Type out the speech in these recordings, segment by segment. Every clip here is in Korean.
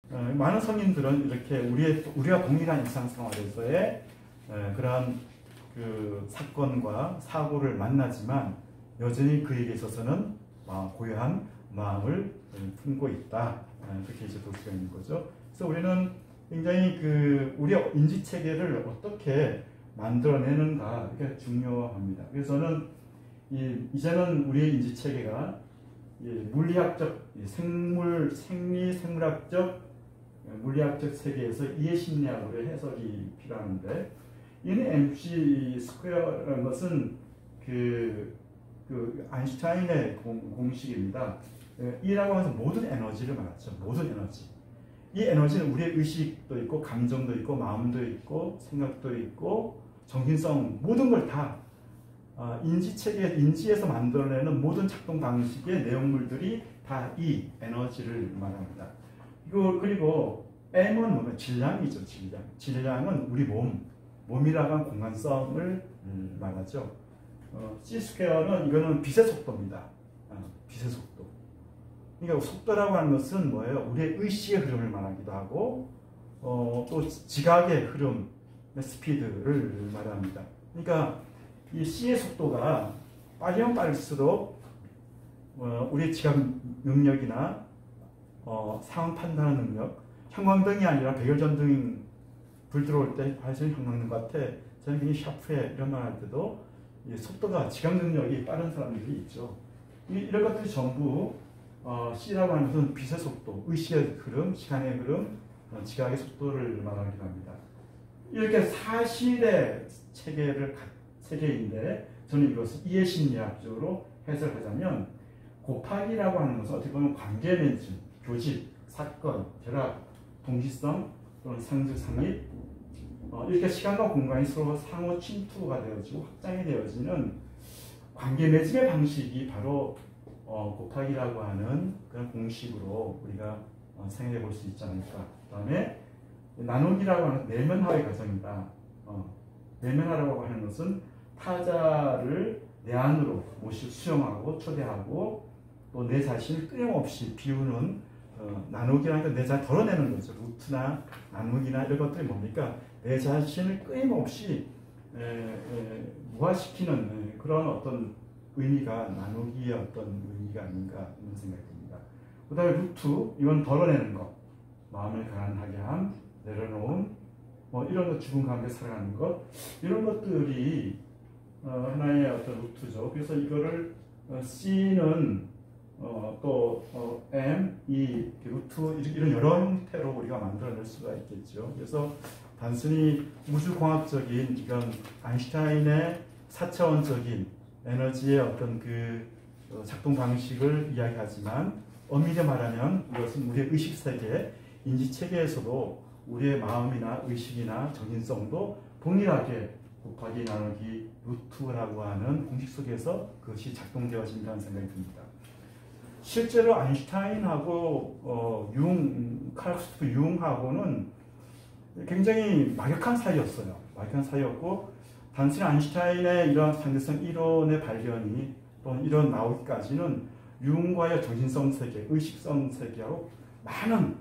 많은 성인들은 이렇게 우리가 동일한 일상생활에서의 그러한 그 사건과 사고를 만나지만 여전히 그에게 있어서는 고요한 마음을 품고 있다. 그렇게 이제 볼 수가 있는 거죠. 그래서 우리는 굉장히 우리의 인지 체계를 어떻게 만들어내는가 이게 중요합니다. 그래서 저는 이제는 우리의 인지 체계가 물리학적, 생물학적, 물리학적 세계에서 이해심리학으로 해석이 필요한데, 이는 MC 스퀘어라는 것은 아인슈타인의 공식입니다. E라고 해서 모든 에너지를 말하죠. 모든 에너지. 이 에너지는 우리의 의식도 있고, 감정도 있고, 마음도 있고, 생각도 있고, 정신성, 모든 걸 다 인지에서 만들어내는 모든 작동 방식의 내용물들이 다 이 에너지를 말합니다. 그리고 M은 뭐냐? 질량이죠. 질량은 우리 몸이라고 하는 공간성을 말하죠. C 스퀘어는 이거는 빛의 속도입니다. 빛의 속도. 그러니까 속도라고 하는 것은 뭐예요? 우리의 의식의 흐름을 말하기도 하고, 또 지각의 흐름, 스피드를 말합니다. 그러니까 이 C의 속도가 빠르면 빠를수록 우리의 지각 능력이나 상황 판단하는 능력, 형광등이 아니라 백열전등 불 들어올 때 과연 형광등 같아, 저는 굉장히 샤프해, 이런 말 할 때도 속도가, 지각 능력이 빠른 사람들이 있죠. 이런 것들이 전부 C라고 하는 것은 빛의 속도, 의식의 흐름, 시간의 흐름, 지각의 속도를 말하기도 합니다. 이렇게 사실의 체계인데, 저는 이것을 이해심리학적으로 해석하자면, 곱하기라고 하는 것은 어떻게 보면 관계 맺음, 교집, 사건, 결합, 동시성, 또는 상주, 상립, 이렇게 시간과 공간이 서로 상호 침투가 되어지고 확장이 되어지는 관계 맺음의 방식이 바로 곱하기라고 하는 그런 공식으로 우리가 생각해 볼 수 있지 않을까. 그 다음에 나누기라고 하는 내면화의 과정이다. 내면화라고 하는 것은 타자를 내 안으로 수용하고 초대하고 또 내 자신을 끊임없이 비우는 나누기라는 건 내 자신을 덜어내는 거죠. 루트나 나누기나 이런 것들이 뭡니까? 내 자신을 끊임없이 무화시키는 그런 어떤 의미가 나누기의 어떤 의미가 아닌가 이런 생각이 듭니다. 그 다음에 루트, 이건 덜어내는 것, 마음을 가난하게 함, 내려놓음, 이런 것, 죽음 가운데 살아가는 것, 이런 것들이 하나의 어떤 루트죠. 그래서 이거를 C는 M, E, 루트, 이런 여러 형태로 우리가 만들어낼 수가 있겠죠. 그래서 단순히 우주공학적인 이건 아인슈타인의 4차원적인 에너지의 어떤 작동 방식을 이야기하지만, 엄밀히 말하면 이것은 우리의 의식세계, 인지체계에서도 우리의 마음이나 의식이나 정신성도 동일하게 곱하기, 나누기, 루트라고 하는 공식 속에서 그것이 작동되어진다는 생각이 듭니다. 실제로 아인슈타인하고 칼 구스타프 융하고는 굉장히 막역한 사이였어요. 막역한 사이였고, 단순히 아인슈타인의 이러한 상대성 이론의 발견이 또는 이론 나오기까지는 융과의 정신성 세계, 의식성 세계하고 많은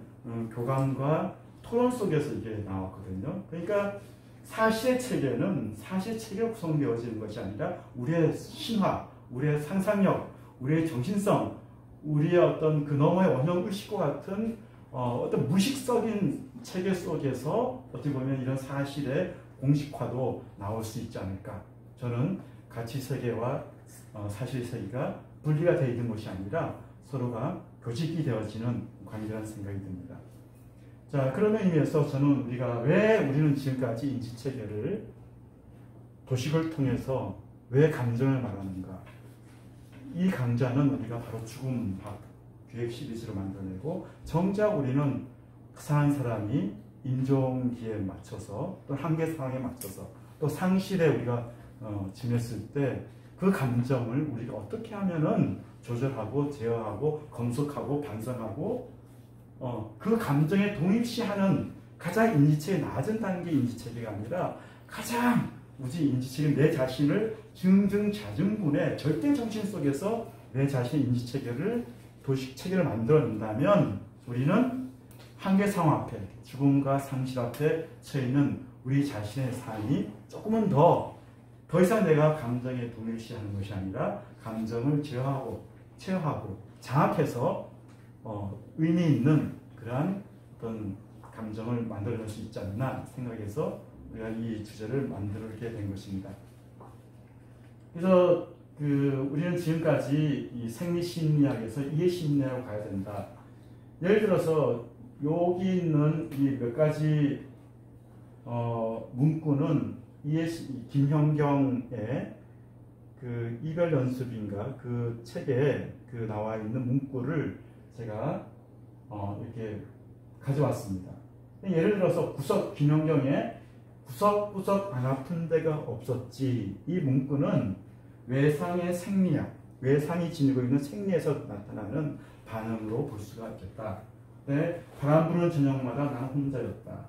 교감과 토론 속에서 이게 나왔거든요. 그러니까 사실의 체계는 사실의 체계로 구성되어지는 것이 아니라 우리의 신화, 우리의 상상력, 우리의 정신성, 우리의 어떤 그 너머의 원형 의식과 같은 어떤 무의식적인 체계 속에서 어떻게 보면 이런 사실의 공식화도 나올 수 있지 않을까. 저는 가치 세계와 사실 세계가 분리가 되어 있는 것이 아니라 서로가 교직이 되어지는 관계라는 생각이 듭니다. 자, 그런 의미에서 저는 우리는 지금까지 인지 체계를 도식을 통해서 왜 감정을 말하는가. 이 강좌는 우리가 바로 죽음학 기획 시리즈로 만들어내고, 정작 우리는 한 사람이 인종기에 맞춰서 또 한계 상황에 맞춰서 또 상실에 우리가 지냈을 때 그 감정을 우리가 어떻게 하면은 조절하고 제어하고 검색하고 반성하고 그 감정에 동일시하는 가장 인지체의 낮은 단계 인지체계가 아니라 가장 우지 인지체계, 내 자신을 증증자증분의 절대 정신 속에서 내 자신의 인지체계를 도식체계를 만들어낸다면 우리는 한계 상황 앞에, 죽음과 상실 앞에 처해 있는 우리 자신의 삶이 조금은 더 이상 내가 감정에 동일시하는 것이 아니라 감정을 제어하고 장악해서 의미 있는 그러한 어떤 감정을 만들어낼 수 있지 않나 생각해서 우리가 이 주제를 만들게 된 것입니다. 그래서 우리는 지금까지 이 생리심리학에서 이해심리학으로 가야 된다. 예를 들어서 여기 있는 이 몇 가지 문구는 김현경의 그 이별 연습인가 그 책에 나와 있는 문구를 제가 이렇게 가져왔습니다. 예를 들어서 김현경의 구석구석 안 아픈 데가 없었지. 이 문구는 외상의 생리학, 외상이 지니고 있는 생리에서 나타나는 반응으로 볼 수가 있겠다. 네, 바람 부는 저녁마다 나는 혼자였다.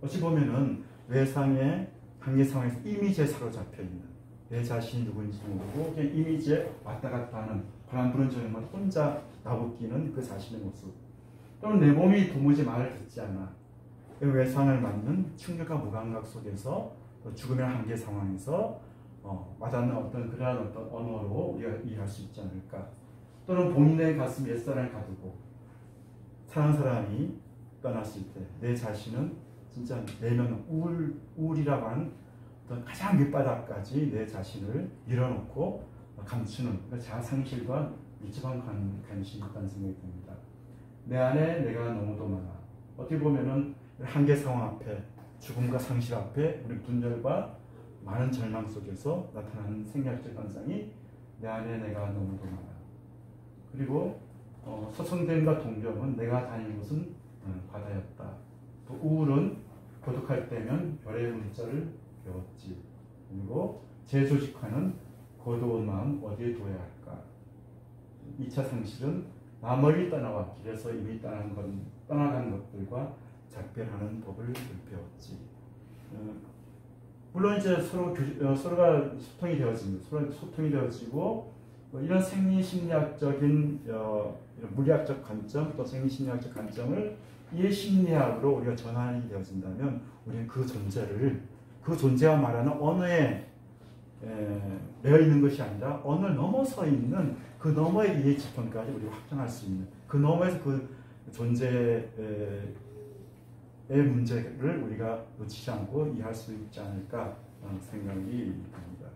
어찌 보면은 외상의 한계 상황에서 이미지에 사로잡혀 있는 내 자신이 누구인지 모르고 그냥 이미지에 왔다 갔다 하는 바람 부는 저녁마다 혼자 나웃기는 그 자신의 모습. 또는 내 몸이 도무지 말을 듣지 않아. 외상을 맞는 충격과 무감각 속에서 죽음의 한계 상황에서 와닿는 그러한 언어로 우리가 이해할 수 있지 않을까. 또는 본인의 가슴에 옛사랑을 가두고 사랑하는 사람이 떠났을 때 내 자신은 진짜 내면 우울이라고 하는 가장 밑바닥까지 내 자신을 밀어놓고 감추는 자상실과 밀접한 관심이 있다는 생각이 듭니다. 내 안에 내가 너무도 많아. 어떻게 보면은 한계 상황 앞에, 죽음과 상실 앞에 우리 분열과 많은 절망 속에서 나타나는 생리학적 현상이 내 안에 내가 너무도 많아. 그리고 서성됨과 동경은 내가 다니는 곳은 바다였다. 또 우울은 고독할 때면 별의 문자를 배웠지. 그리고 재조직화는 고도운 마음 어디에 둬야 할까. 2차 상실은 나 멀리 떠나와 길에서 이미 떠나간 것들과 작별하는 법을 배웠지. 물론 이제 서로가 소통이 되어집니다. 서로 소통이 되어지고 이런 생리심리학적인 이런 물리학적 관점 또 생리심리학적 관점을 이해심리학으로 우리가 전환이 되어진다면 우리는 그 존재와 말하는 언어에 매여 있는 것이 아니라 언어를 넘어서 있는 그 너머의 이해 지평까지 우리가 확장할 수 있는 그 너머에서 그 존재의 문제를 우리가 놓치지 않고 이해할 수 있지 않을까 생각이 듭니다.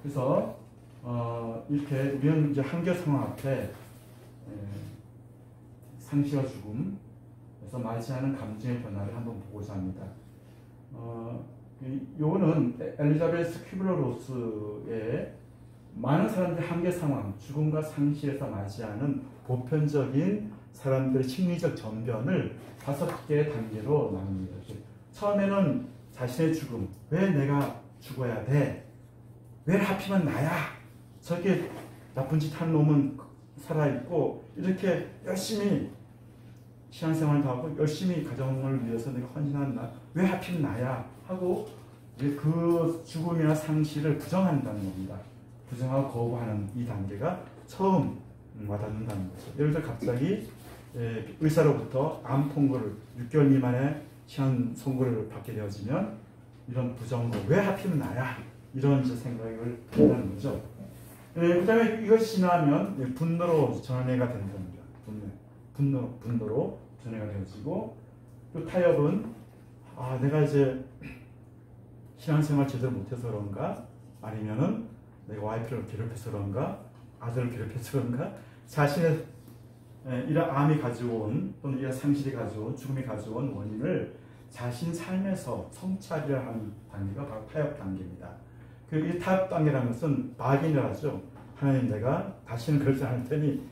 그래서 이렇게 우리는 이제 한계 상황 앞에 상실과 죽음에서 맞이하는 감정의 변화를 한번 보고자 합니다. 요거는 엘리자베스 큐블러-로스의 많은 사람들이 한계 상황, 죽음과 상실에서 맞이하는 보편적인 사람들의 심리적 전변을 5개의 단계로 나눕니다. 처음에는 자신의 죽음, 왜 내가 죽어야 돼? 왜 하필이면 나야? 저렇게 나쁜 짓 하는 놈은 살아있고 이렇게 열심히 신앙생활도 하고 열심히 가정을 위해서 내가 헌신하는 나, 왜 하필 나야? 하고 그 죽음이나 상실을 부정한다는 겁니다. 부정하고 거부하는 이 단계가 처음 와닿는다는 거죠. 예를 들어 갑자기 의사로부터 암 통보를 6개월 미만의 시한 선고를 받게 되어지면 이런 부정거, 왜 하필이면 나야? 이런 생각을 한다는 거죠. 그 다음에 이것이 지나면 분노로 전환해가 된답니다. 분노로 전환해가 되어지고, 또 타협은 내가 이제 신앙생활 제대로 못해서 그런가, 아니면은 내가 와이프를 괴롭혀서 그런가, 아들을 괴롭혀서 그런가, 자신의 이런 암이 가져온 또는 이런 상실이 가져온 죽음이 가져온 원인을 자신 삶에서 성찰이라 하는 단계가 바로 타협 단계입니다. 이 타협 단계라는 것은 박인을 하죠. 하나님, 내가 다시는 그러지 않을 테니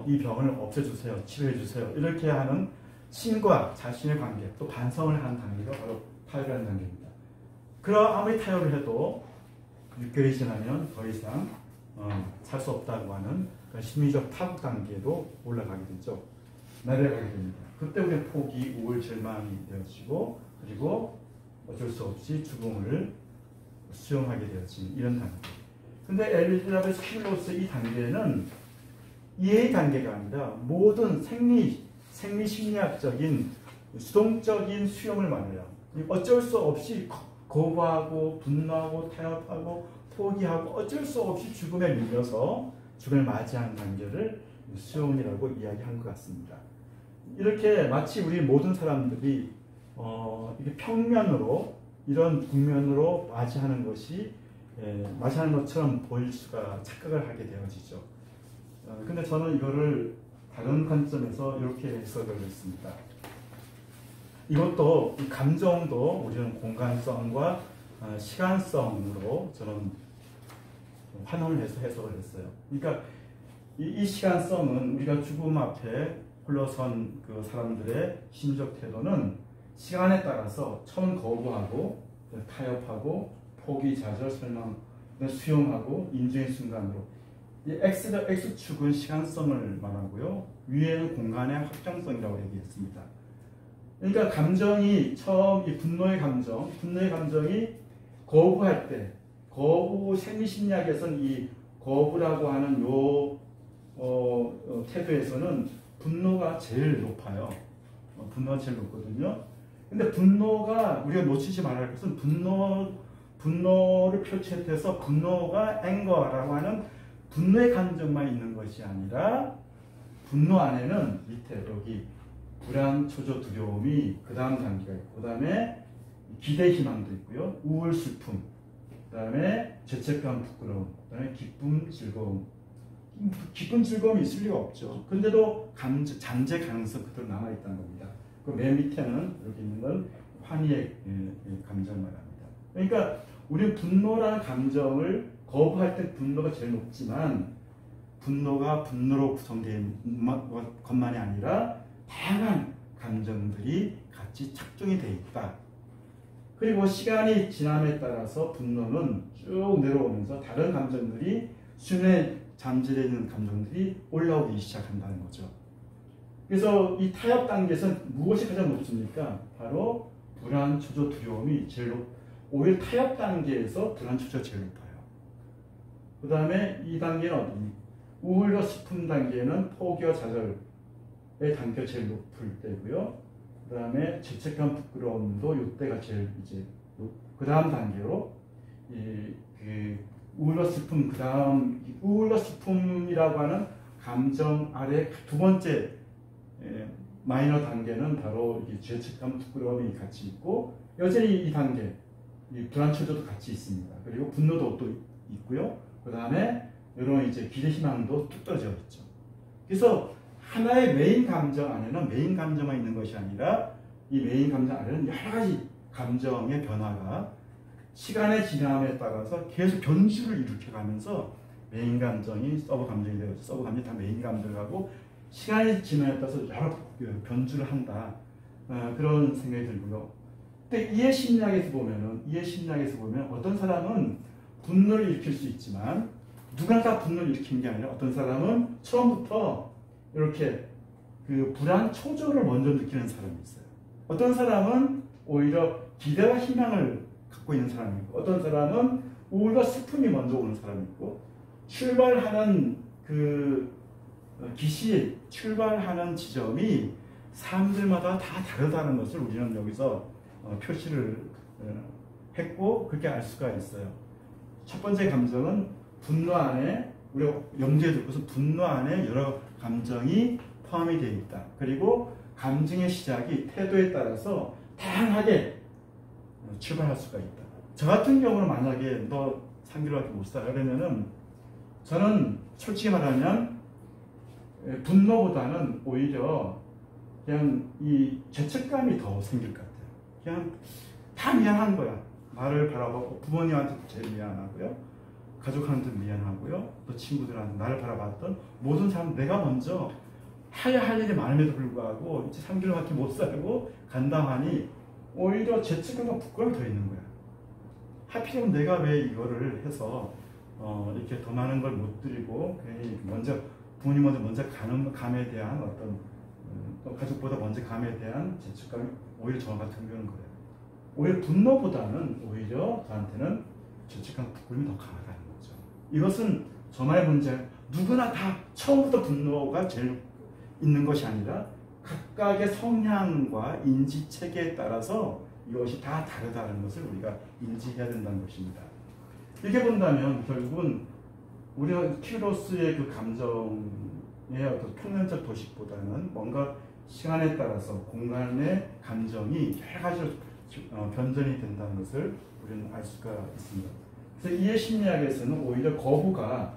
이 병을 없애주세요, 치료해주세요. 이렇게 하는 신과 자신의 관계, 또 반성을 하는 단계가 바로 타협이라는 단계입니다. 그러나 아무리 타협을 해도 6개월이 지나면 더 이상 살 수 없다고 하는 심리적 타국 단계로 올라가게 되죠. 내려가게 됩니다. 그때 우리는 포기, 우울, 절망이 되어지고, 그리고 어쩔 수 없이 죽음을 수용하게 되어지는 이런 단계. 근데 엘리자베스 큐블러-로스의 이 단계는 이해의 단계가 아니라 모든 생리 생리심리학적인 수동적인 수용을 말해요. 어쩔 수 없이 거부하고 분노하고 타협하고 포기하고 어쩔 수 없이 죽음에 밀려서 죽음을 맞이하는 단계를 수용이라고 이야기한 것 같습니다. 이렇게 마치 우리 모든 사람들이 이게 평면으로 이런 국면으로 맞이하는 것이 맞이하는 것처럼 보일 수가 착각을 하게 되어지죠. 근데 저는 이거를 다른 관점에서 이렇게 해석을 했습니다. 이것도 이 감정도 우리는 공간성과 시간성으로 저는 환원을 해서 해석을 했어요. 그러니까 이 시간성은 우리가 죽음 앞에 홀로선 그 사람들의 심적 태도는 시간에 따라서 처음 거부하고 타협하고 포기, 좌절, 설망, 수용하고 인정의 순간으로 이 X축은 시간성을 말하고요. 위에는 공간의 확장성이라고 얘기했습니다. 그러니까 감정이 처음 이 분노의 감정이 거부할 때 거부 생리심리학에서는 이 거부라고 하는 태도에서는 분노가 제일 높아요. 분노가 제일 높거든요. 근데 분노가 우리가 놓치지 말아야 할 것은 분노를 표출해서 분노가 앵거라고 하는 분노의 감정만 있는 것이 아니라 분노 안에는 밑에 여기 불안, 초조, 두려움이 그 다음 단계가 있고 그 다음에 기대, 희망도 있고요. 우울, 슬픔, 그 다음에 죄책감, 부끄러움, 그 다음에 기쁨, 즐거움. 기쁨, 즐거움이 있을 리가 없죠. 근데도 잠재 가능성 그대로 남아있다는 겁니다. 그 맨 밑에는 여기 있는 건 환희의 감정을 말합니다. 그러니까 우리는 분노라는 감정을 거부할 때 분노가 제일 높지만 분노가 분노로 구성된 것만이 아니라 다양한 감정들이 같이 착종이 되어 있다. 그리고 시간이 지남에 따라서 분노는 쭉 내려오면서 다른 감정들이 수면에 잠재되어 있는 감정들이 올라오기 시작한다는 거죠. 그래서 이 타협 단계에서 무엇이 가장 높습니까? 바로 불안, 초조, 두려움이 제일 오히려 타협 단계에서 불안, 초조가 제일 높아요. 그 다음에 이 단계는 어디니? 우울과 슬픔 단계는 포기와 좌절의 단계가 제일 높을 때고요. 그 다음에 죄책감, 부끄러움도 이때가 제일 이제 그 다음 단계로 우울과 슬픔 그 다음 우울과 슬픔이라고 하는 감정 아래 두 번째 마이너 단계는 바로 죄책감, 부끄러움이 같이 있고 여전히 이 단계 이 불안, 초조도 같이 있습니다. 그리고 분노도 또 있고요. 그 다음에 이런 이제 기대, 희망도 뚝 떨어져 있죠. 그래서 하나의 메인 감정 안에는 메인 감정만 있는 것이 아니라 이 메인 감정 안에는 여러 가지 감정의 변화가 시간의 지남에 따라서 계속 변주를 일으켜가면서 메인 감정이 서브 감정이 되고 서브 감정이 다 메인 감정하고 시간의 지남에 따라서 여러 변주를 한다. 그런 생각이 들고요. 근데 이해 심리학에서 보면 어떤 사람은 분노를 일으킬 수 있지만 누가 다 분노를 일으키는 게 아니라 어떤 사람은 처음부터 이렇게 그 불안, 초조를 먼저 느끼는 사람이 있어요. 어떤 사람은 오히려 기대와 희망을 갖고 있는 사람이 있고 어떤 사람은 우울과 슬픔이 먼저 오는 사람이 있고 출발하는 그 기시, 출발하는 지점이 사람들마다 다 다르다는 것을 우리는 여기서 표시를 했고 그렇게 알 수가 있어요. 첫 번째 감정은 분노 안에 우리가 염두에 둘 것은 분노 안에 여러 감정이 포함이 되어 있다. 그리고 감정의 시작이 태도에 따라서 다양하게 출발할 수가 있다. 저 같은 경우는 만약에 너 3개월밖에 못 살아 그러면은 저는 솔직히 말하면 분노보다는 오히려 그냥 이 죄책감이 더 생길 것 같아요. 그냥 다 미안한 거야. 나를 바라보고 부모님한테 제일 미안하고요. 가족한테 미안하고요. 또 친구들한테 나를 바라봤던 모든 사람 내가 먼저 해야 할 일이 많음에도 불구하고 이제 3개월밖에 못 살고 간담하니 오히려 죄책감과 부끄러움이 더 있는 거야. 하필이면 내가 왜 이거를 해서 이렇게 더 많은 걸 못 드리고 괜히 먼저 부모님 먼저 가는 감에 대한 어떤 또 가족보다 먼저 감에 대한 죄책감이 오히려 저 같은 경우는 그래요. 오히려 분노보다는 오히려 저한테는 죄책감, 부끄러움이 더 강하다는 거죠. 이것은 저만의 문제, 누구나 다 처음부터 분노가 제일 있는 것이 아니라 각각의 성향과 인지 체계에 따라서 이것이 다 다르다는 것을 우리가 인지해야 된다는 것입니다. 이렇게 본다면 결국은 우리가 키로스의 그 감정의 어떤 평면적 도식보다는 뭔가 시간에 따라서 공간의 감정이 여러 가지로 변전이 된다는 것을 우리는 알 수가 있습니다. 그래서 이해 심리학에서는 오히려 거부가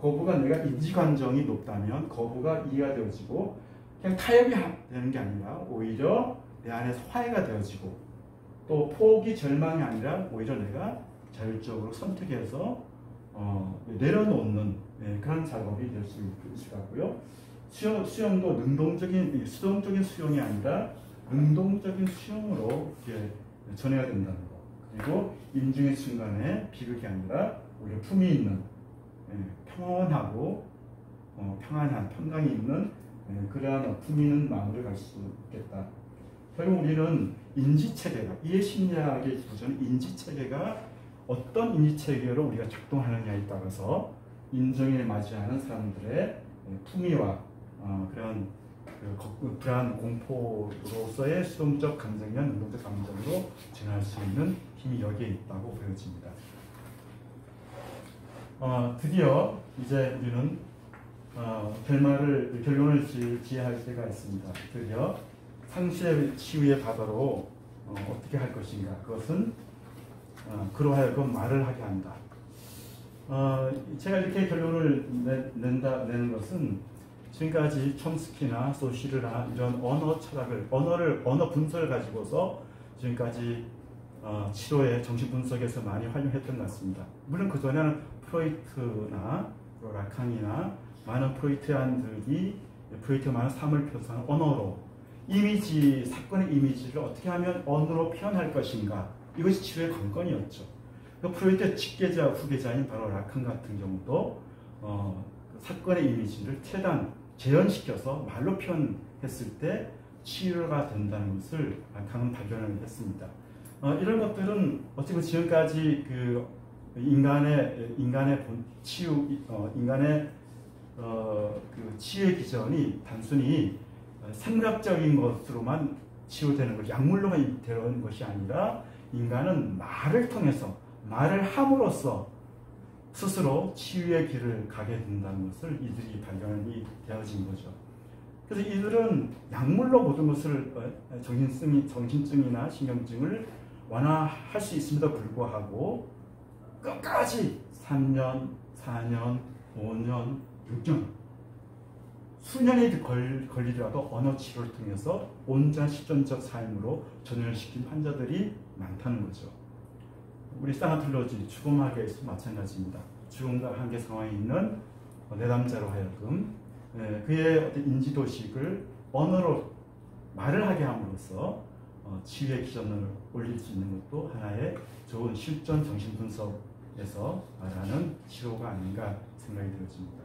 내가 인지감정이 높다면 거부가 이해가 되어지고 그냥 타협이 되는 게 아니라 오히려 내 안에서 화해가 되어지고 또 포기 절망이 아니라 오히려 내가 자율적으로 선택해서 내려놓는 그런 작업이 될 수 있을 것 같고요. 수영도 수동적인 수용이 아니라 능동적인 수용으로 이렇게 전해야 된다는 거. 그리고 임중의 순간에 비극이 아니라 오히려 품이 있는 평온하고 평안한 평강이 있는 그러한 품이 있는 마음으로 갈 수 있겠다. 결국 우리는 인지체계가 이해심리학의 구조는 인지체계가 어떤 인지체계로 우리가 작동하느냐에 따라서 인정에 맞이하는 사람들의 품위와 그런 불안 공포로서의 수동적 감정이나 능동적 감정으로 전할 수 있는 힘이 여기에 있다고 보여집니다. 드디어 이제 우리는 결론을 지어야 할 때가 있습니다. 드디어 상실의 치유의 바다로 어떻게 할 것인가. 그것은 그로 하여금 말을 하게 한다. 제가 이렇게 결론을 내는 것은 지금까지 촘스키나 소시르나 이런 언어 철학을, 언어 분석을 가지고서 지금까지 치료의 정신 분석에서 많이 활용했던 것 같습니다. 물론 그 전에는 프로이트나 라칸이나 많은 프로이트안들이 프로이트가 많은 삶을 표현한 언어로 이미지, 사건의 이미지를 어떻게 하면 언어로 표현할 것인가, 이것이 치료의 관건이었죠. 그 프로이트의 직계자, 후계자인 바로 라칸 같은 경우도 사건의 이미지를 최대한 재현시켜서 말로 표현했을 때 치유가 된다는 것을 라칸은 발견을 했습니다. 이런 것들은 어찌 보면 지금까지 그 인간의 치유, 인간의 그 치유의 기전이 단순히 생물학적인 것으로만 치유되는 것, 약물로만 되는 것이 아니라 인간은 말을 통해서, 말을 함으로써 스스로 치유의 길을 가게 된다는 것을 이들이 발견이 되어진 거죠. 그래서 이들은 약물로 모든 것을 정신증이나 신경증을 완화할 수 있음에도 불구하고 끝까지 3년, 4년, 5년, 6년 수년이 걸리더라도 언어 치료를 통해서 온전한 실존적 삶으로 전환시킨 환자들이 많다는 거죠. 우리 사나틀로지 죽음학에서 마찬가지입니다. 죽음과 한계 상황에 있는 내담자로 하여금 그의 어떤 인지도식을 언어로 말을 하게 함으로써 치유의 기전을 올릴 수 있는 것도 하나의 좋은 실전 정신분석에서 말하는 치료가 아닌가 생각이 들어집니다.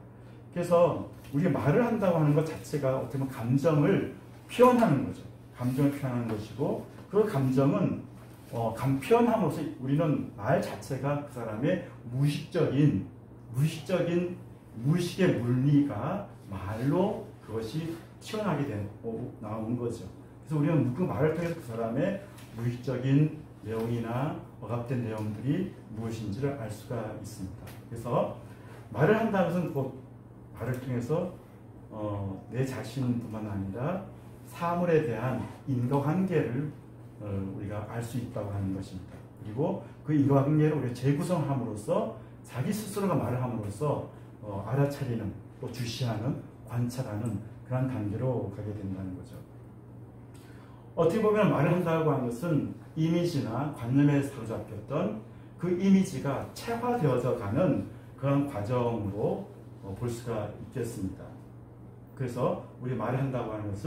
그래서 우리가 말을 한다고 하는 것 자체가 어떻게 보면 감정을 표현하는 거죠. 감정을 표현하는 것이고 그 감정은 표현함으로써 우리는 말 자체가 그 사람의 무의식의 물리가 말로 그것이 튀어나오게 나오는 거죠. 그래서 우리는 그 말을 통해서 그 사람의 무의식적인 내용이나 억압된 내용들이 무엇인지를 알 수가 있습니다. 그래서 말을 한다는 것은 곧 말을 통해서 내 자신뿐만 아니라 사물에 대한 인과관계를 우리가 알 수 있다고 하는 것입니다. 그리고 그 인과관계를 우리가 재구성함으로써 자기 스스로가 말을 함으로써 알아차리는, 또 주시하는, 관찰하는 그런 단계로 가게 된다는 거죠. 어떻게 보면 말을 한다고 하는 것은 이미지나 관념에 사로잡혔던 그 이미지가 체화되어져 가는 그런 과정으로 볼 수가 있겠습니다. 그래서 우리 말을 한다고 하는 것은